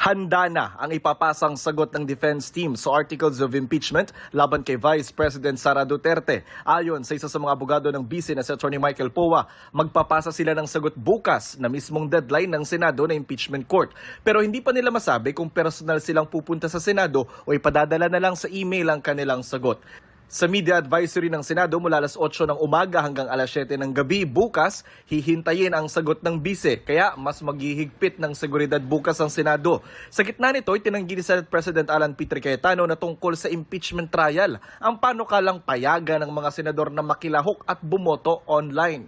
Handa na ang ipapasang sagot ng defense team sa articles of impeachment laban kay Vice President Sara Duterte. Ayon sa isa sa mga abogado ng BC na si Atty. Michael Poa, magpapasa sila ng sagot bukas na mismong deadline ng Senado na impeachment court. Pero hindi pa nila masabi kung personal silang pupunta sa Senado o ipadadala na lang sa email ang kanilang sagot. Sa media advisory ng Senado mula alas 8 ng umaga hanggang alas 7 ng gabi bukas, hihintayin ang sagot ng bise. Kaya mas maghihigpit ng seguridad bukas ang Senado. Sa gitna nito, itinanggi ni Senate President Alan Peter Cayetano na tungkol sa impeachment trial ang panukalang payagan ng mga senador na makilahok at bumoto online.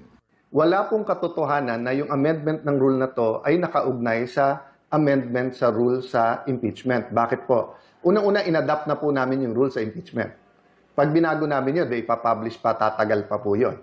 Wala pong katotohanan na yung amendment ng rule na to ay nakaugnay sa amendment sa rule sa impeachment. Bakit po? Unang-una, inadapt na po namin yung rule sa impeachment. Pag binago namin yun, ipapublish pa, tatagal pa po yun.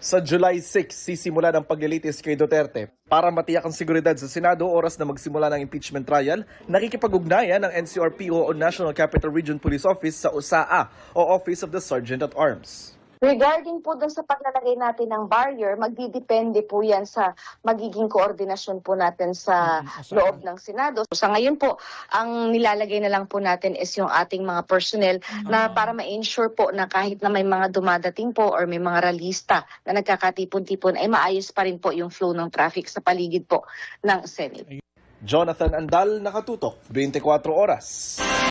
Sa July 6, sisimula ng paglilitis kay Duterte. Para matiyak ang seguridad sa Senado, oras na magsimula ng impeachment trial, nakikipag-ugnayan ng NCRPO o National Capital Region Police Office sa OSAA o Office of the Sergeant at Arms. Regarding po dun sa paglalagay natin ng barrier, magdidepende po yan sa magiging koordinasyon po natin sa loob ng Senado. Sa ngayon po, ang nilalagay na lang po natin is yung ating mga personnel na para ma-ensure po na kahit na may mga dumadating po or may mga ralista na nagkakatipon-tipon ay maayos pa rin po yung flow ng traffic sa paligid po ng Senate. Jonathan Andal, Nakatutok, 24 Oras.